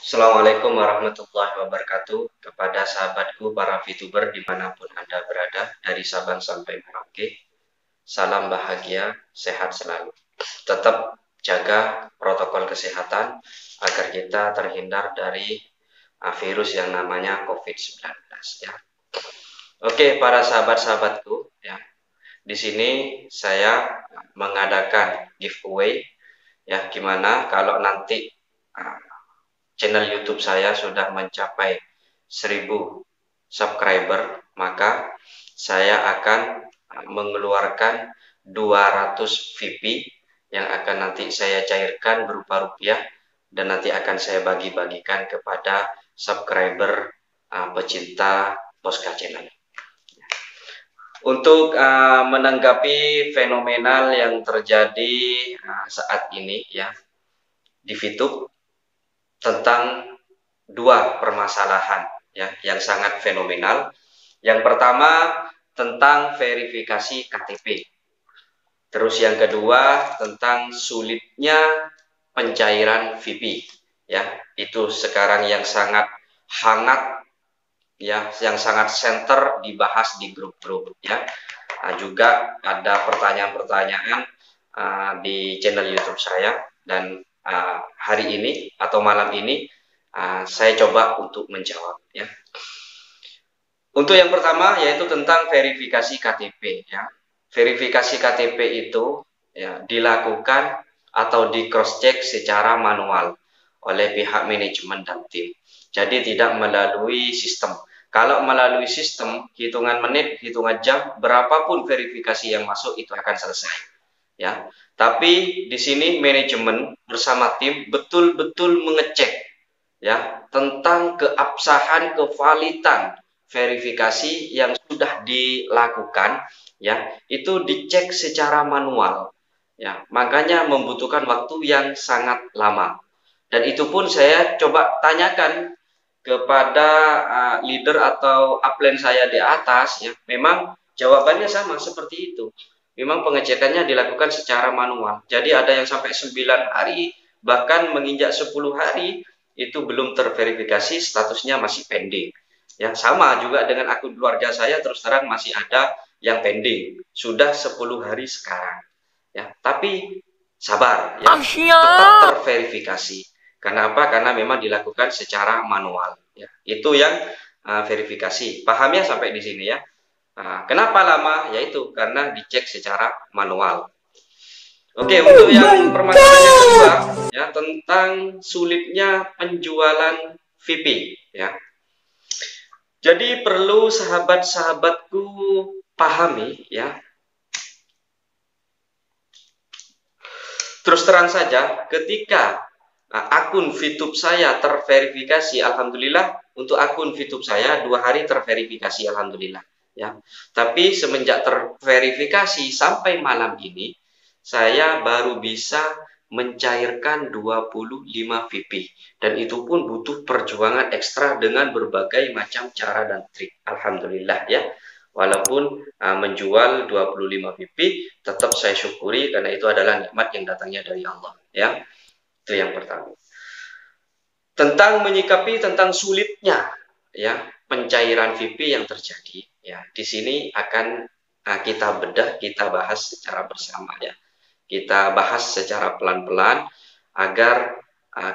Assalamualaikum warahmatullahi wabarakatuh kepada sahabatku para VTuber dimanapun Anda berada, dari Sabang sampai Merauke. Salam bahagia, sehat selalu. Tetap jaga protokol kesehatan agar kita terhindar dari virus yang namanya COVID-19 ya. Oke, para sahabat-sahabatku ya. Di sini saya mengadakan giveaway ya, gimana kalau nanti channel YouTube saya sudah mencapai 1000 subscriber, maka saya akan mengeluarkan 200 VP yang akan nanti saya cairkan berupa rupiah dan nanti akan saya bagi-bagikan kepada subscriber pecinta Posca Channel. Untuk menanggapi fenomenal yang terjadi saat ini ya di VTube tentang dua permasalahan ya yang sangat fenomenal. Yang pertama tentang verifikasi KTP. Terus yang kedua tentang sulitnya pencairan VP ya. Itu sekarang yang sangat hangat ya, yang sangat center dibahas di grup-grup ya. Juga ada pertanyaan-pertanyaan di channel YouTube saya, dan hari ini atau malam ini saya coba untuk menjawab ya. Untuk yang pertama yaitu tentang verifikasi KTP ya. Verifikasi KTP itu ya dilakukan atau di cross check secara manual oleh pihak manajemen dan tim. Jadi tidak melalui sistem. Kalau melalui sistem, hitungan menit, hitungan jam, berapapun verifikasi yang masuk itu akan selesai. Ya, tapi di sini manajemen bersama tim betul-betul mengecek ya tentang keabsahan, kevalidan verifikasi yang sudah dilakukan ya, itu dicek secara manual ya, makanya membutuhkan waktu yang sangat lama. Dan itu pun saya coba tanyakan kepada leader atau upline saya di atas ya, memang jawabannya sama seperti itu. Memang pengecekannya dilakukan secara manual. Jadi ada yang sampai 9 hari, bahkan menginjak 10 hari itu belum terverifikasi, statusnya masih pending. Ya, sama juga dengan akun keluarga saya, terus terang masih ada yang pending. Sudah 10 hari sekarang. Ya, tapi sabar ya, tetap terverifikasi. Karena apa? Karena memang dilakukan secara manual. Ya, itu yang verifikasi. Pahamnya sampai di sini ya. Kenapa lama? Yaitu karena dicek secara manual. Oke, untuk yang permasalahan yang kedua ya tentang sulitnya penjualan VP ya. Jadi perlu sahabat-sahabatku pahami ya. Terus terang saja, ketika akun VTube saya terverifikasi, alhamdulillah untuk akun VTube saya 2 hari terverifikasi, alhamdulillah ya. Tapi semenjak terverifikasi sampai malam ini, saya baru bisa mencairkan 25 VP, dan itu pun butuh perjuangan ekstra dengan berbagai macam cara dan trik, alhamdulillah ya. Walaupun menjual 25 VP, tetap saya syukuri karena itu adalah nikmat yang datangnya dari Allah ya. Itu yang pertama. Tentang menyikapi tentang sulitnya ya pencairan VP yang terjadi ya, di sini akan kita bedah, kita bahas secara bersama ya. Kita bahas secara pelan-pelan agar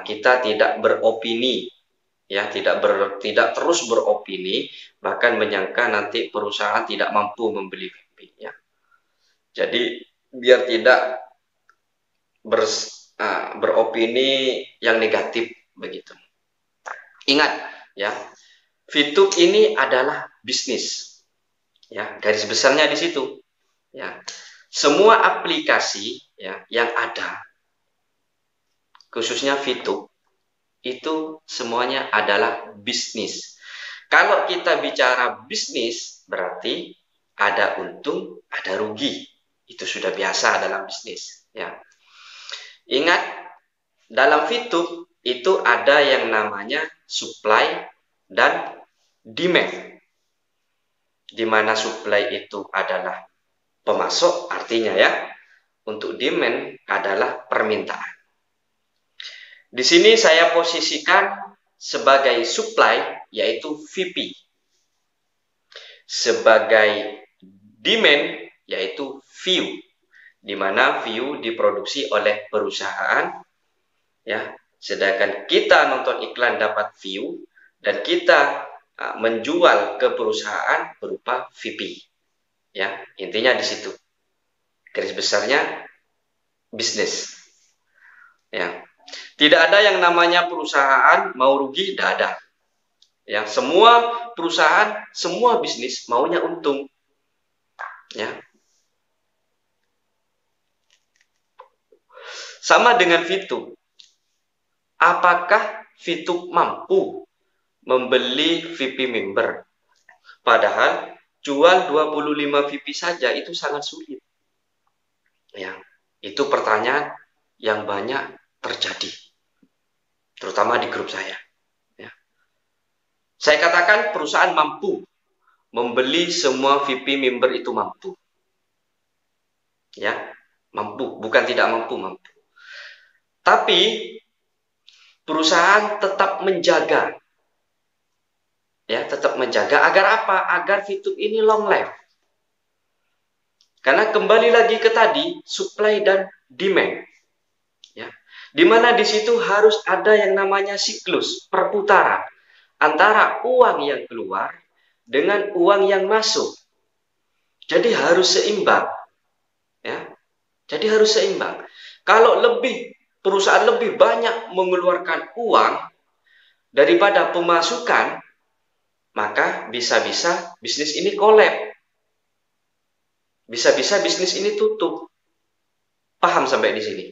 kita tidak beropini ya, tidak terus beropini, bahkan menyangka nanti perusahaan tidak mampu membeli VP ya. Jadi biar tidak beropini yang negatif begitu. Ingat ya, VTube ini adalah bisnis ya, garis besarnya di situ ya. Semua aplikasi ya yang ada, khususnya VTube, itu semuanya adalah bisnis. Kalau kita bicara bisnis, berarti ada untung, ada rugi. Itu sudah biasa dalam bisnis ya. Ingat, dalam VTube itu ada yang namanya supply dan demand. Di mana supply itu adalah pemasok, artinya ya, untuk demand adalah permintaan. Di sini saya posisikan sebagai supply, yaitu VP. Sebagai demand, yaitu view, di mana view diproduksi oleh perusahaan, ya. Sedangkan kita nonton iklan dapat view, dan kita menjual ke perusahaan berupa VP. Ya, intinya di situ. Garis besarnya bisnis. Ya. Tidak ada yang namanya perusahaan mau rugi, tidak ada. Ya, semua perusahaan, semua bisnis maunya untung. Ya. Sama dengan VTube. Apakah VTube mampu membeli VP member? Padahal jual 25 VP saja itu sangat sulit. Ya, itu pertanyaan yang banyak terjadi, terutama di grup saya. Ya. Saya katakan perusahaan mampu membeli semua VP member, itu mampu. Ya, mampu, bukan tidak mampu, mampu. Tapi perusahaan tetap menjaga, ya, tetap menjaga agar apa? Agar VTube ini long life. Karena kembali lagi ke tadi, supply dan demand. Ya. Dimana di situ harus ada yang namanya siklus, perputaran antara uang yang keluar dengan uang yang masuk. Jadi harus seimbang. Ya. Jadi harus seimbang. Kalau perusahaan lebih banyak mengeluarkan uang daripada pemasukan, maka bisa-bisa bisnis ini kolab. Bisa-bisa bisnis ini tutup. Paham sampai di sini?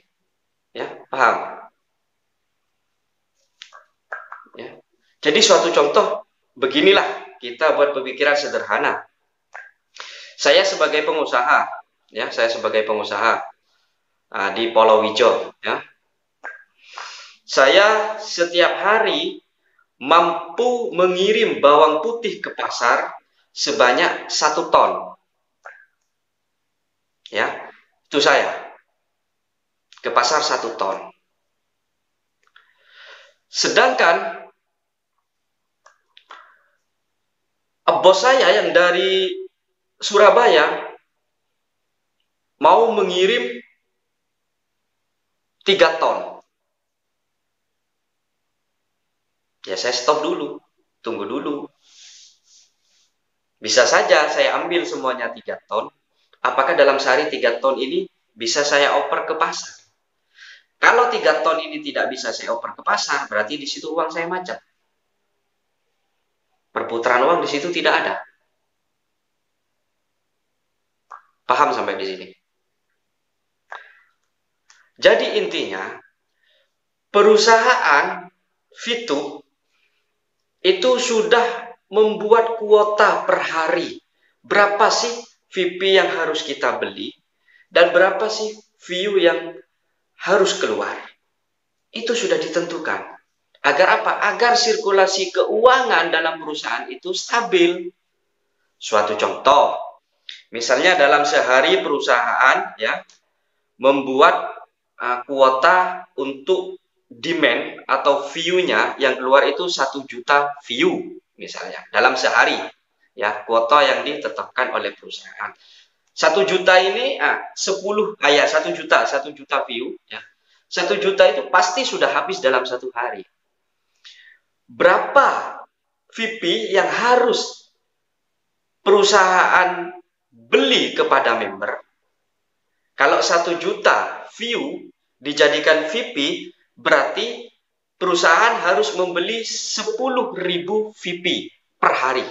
Ya, paham? Ya. Jadi suatu contoh, beginilah kita buat pemikiran sederhana. Saya sebagai pengusaha, ya, di Polowijo, ya. Saya setiap hari mampu mengirim bawang putih ke pasar sebanyak 1 ton. Ya, itu saya ke pasar 1 ton. Sedangkan bos saya yang dari Surabaya mau mengirim 3 ton. Ya, saya stop dulu, tunggu dulu. Bisa saja saya ambil semuanya 3 ton. Apakah dalam sehari 3 ton ini bisa saya oper ke pasar? Kalau 3 ton ini tidak bisa saya oper ke pasar, berarti di situ uang saya macet. Perputaran uang di situ tidak ada. Paham sampai di sini? Jadi intinya, perusahaan VTube itu sudah membuat kuota per hari. Berapa sih VP yang harus kita beli? Dan berapa sih view yang harus keluar? Itu sudah ditentukan. Agar apa? Agar sirkulasi keuangan dalam perusahaan itu stabil. Suatu contoh, misalnya dalam sehari perusahaan, ya, membuat kuota untuk demand atau view-nya yang keluar itu 1 juta view misalnya dalam sehari, ya, kuota yang ditetapkan oleh perusahaan. 1 juta ini 1 juta view, ya. 1 juta itu pasti sudah habis dalam 1 hari. Berapa VP yang harus perusahaan beli kepada member? Kalau 1 juta view dijadikan VP, berarti perusahaan harus membeli 10.000 VP per hari.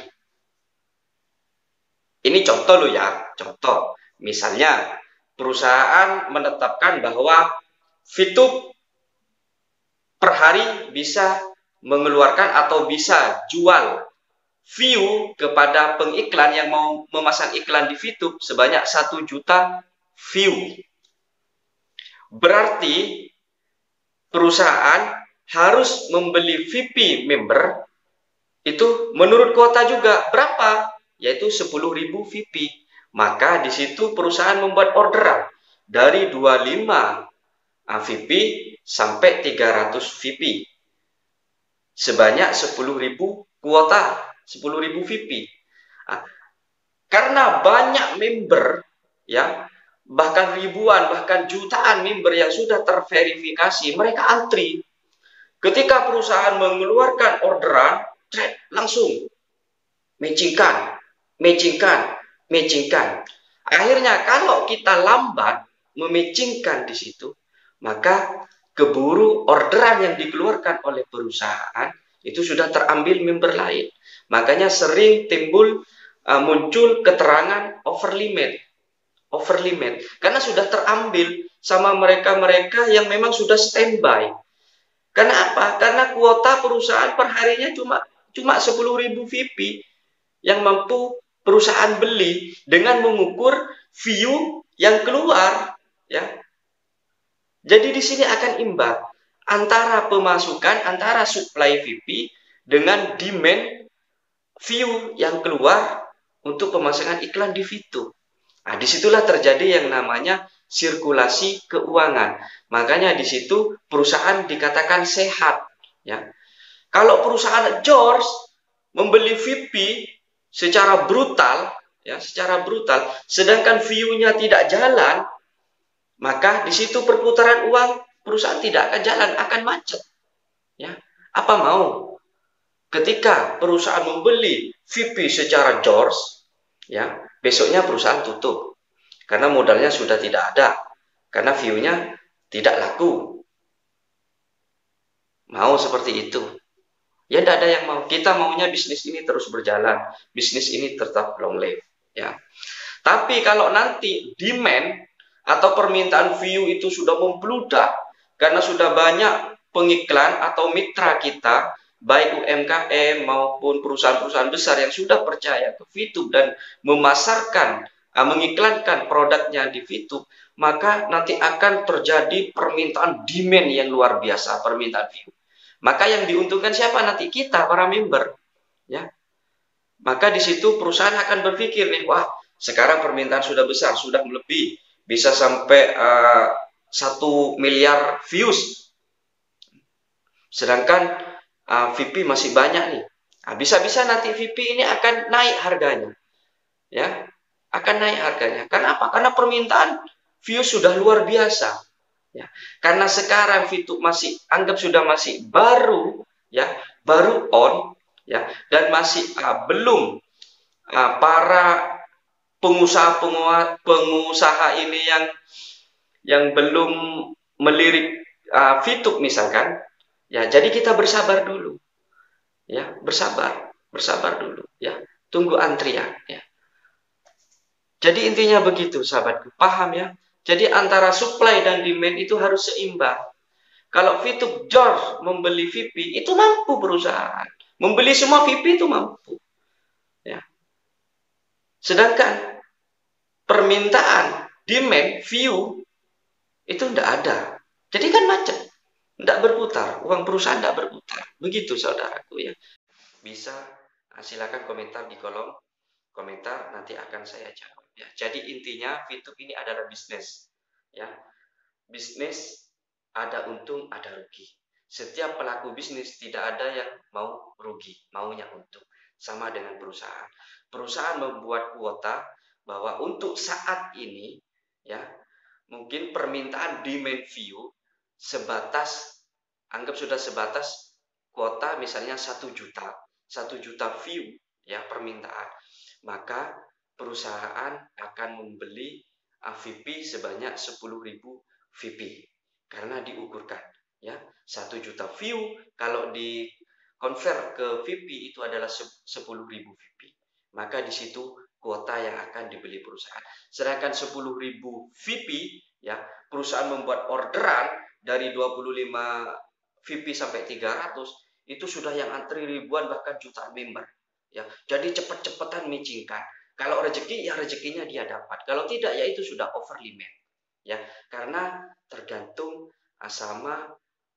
Ini contoh loh ya, contoh. Misalnya perusahaan menetapkan bahwa VTube per hari bisa mengeluarkan atau bisa jual view kepada pengiklan yang mau memasang iklan di VTube sebanyak 1 juta view. Berarti perusahaan harus membeli VP member itu menurut kuota juga. Berapa? Yaitu 10.000 VP. Maka di situ perusahaan membuat orderan dari 25 VP sampai 300 VP. sebanyak 10.000 kuota, 10.000 VIP. Nah, karena banyak member, ya, bahkan ribuan, bahkan jutaan member yang sudah terverifikasi, mereka antri. Ketika perusahaan mengeluarkan orderan, langsung matchingkan, matchingkan, matchingkan. Akhirnya kalau kita lambat mematchingkan di situ, maka keburu orderan yang dikeluarkan oleh perusahaan itu sudah terambil member lain. Makanya sering timbul muncul keterangan over limit karena sudah terambil sama mereka-mereka yang memang sudah standby. Karena apa? Karena kuota perusahaan perharinya cuma 10.000 VIP yang mampu perusahaan beli dengan mengukur view yang keluar, ya. Jadi di sini akan imbang antara pemasukan, antara supply VIP dengan demand view yang keluar untuk pemasangan iklan di Fitur. Nah, disitulah terjadi yang namanya sirkulasi keuangan. Makanya di situ perusahaan dikatakan sehat. Ya, kalau perusahaan George membeli VIP secara brutal, ya, sedangkan view-nya tidak jalan, maka di situ perputaran uang perusahaan tidak akan jalan, akan macet. Ya, apa mau? Ketika perusahaan membeli VIP secara George, ya, besoknya perusahaan tutup karena modalnya sudah tidak ada, karena view-nya tidak laku. Mau seperti itu? Ya tidak ada yang mau. Kita maunya bisnis ini terus berjalan, bisnis ini tetap long live. Ya. Tapi kalau nanti demand atau permintaan view itu sudah membludak karena sudah banyak pengiklan atau mitra kita, baik UMKM maupun perusahaan-perusahaan besar yang sudah percaya ke VTube dan memasarkan, mengiklankan produknya di VTube, maka nanti akan terjadi permintaan demand yang luar biasa, permintaan view. Maka yang diuntungkan siapa nanti? Kita, para member. Ya. Maka di situ perusahaan akan berpikir nih, wah, sekarang permintaan sudah besar, sudah melebihi, bisa sampai 1 miliar views. Sedangkan VIP masih banyak nih. Nah, bisa-bisa nanti VIP ini akan naik harganya. Ya, akan naik harganya. Karena apa? Karena permintaan views sudah luar biasa. Ya, karena sekarang VTube masih anggap sudah masih baru, ya, baru on, ya, dan masih belum para pengusaha ini yang belum melirik VTube misalkan, ya, jadi kita bersabar dulu, ya, bersabar dulu, ya, tunggu antrian, ya. Jadi intinya begitu, sahabatku, paham ya? Jadi antara supply dan demand itu harus seimbang. Kalau VTube George membeli VIP, itu mampu perusahaan. Membeli semua VIP itu mampu. Ya. Sedangkan permintaan, demand, view, itu tidak ada. Jadi kan macet. Tidak berputar. Uang perusahaan tidak berputar. Begitu saudaraku ya. Bisa silakan komentar di kolom komentar, nanti akan saya jawab. Ya, jadi intinya VTube ini adalah bisnis. Ya, bisnis ada untung, ada rugi. Setiap pelaku bisnis tidak ada yang mau rugi, maunya untung. Sama dengan perusahaan. Perusahaan membuat kuota bahwa untuk saat ini, ya, mungkin permintaan demand view sebatas, anggap sudah sebatas kuota misalnya 1 juta, 1 juta view, ya, permintaan. Maka perusahaan akan membeli VIP sebanyak 10.000 VIP karena diukurkan, ya, 1 juta view kalau di convert ke VIP itu adalah 10.000 VIP, maka di situ kuota yang akan dibeli perusahaan. Sedangkan 10.000 VIP, ya, perusahaan membuat orderan dari 25 VIP sampai 300, itu sudah yang antri ribuan bahkan jutaan member. Ya, jadi cepat-cepatan matchingkan. Kalau rezeki, ya rezekinya dia dapat. Kalau tidak, ya itu sudah over limit. Ya, karena tergantung sama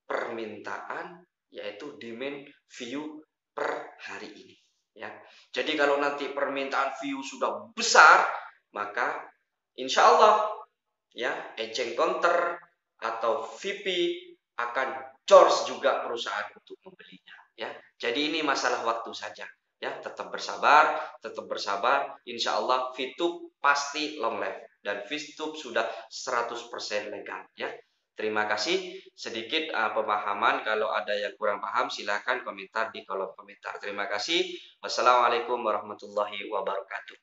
permintaan, yaitu demand view per hari ini. Ya, jadi kalau nanti permintaan view sudah besar, maka insya Allah, ya, agent counter atau VIP akan charge juga perusahaan untuk membelinya. Ya, Jadi ini masalah waktu saja. Ya, tetap bersabar, tetap bersabar. Insya Allah VTube pasti long life dan VTube sudah 100% legal. Ya, terima kasih. Sedikit pemahaman. Kalau ada yang kurang paham, silahkan komentar di kolom komentar. Terima kasih. Wassalamualaikum warahmatullahi wabarakatuh.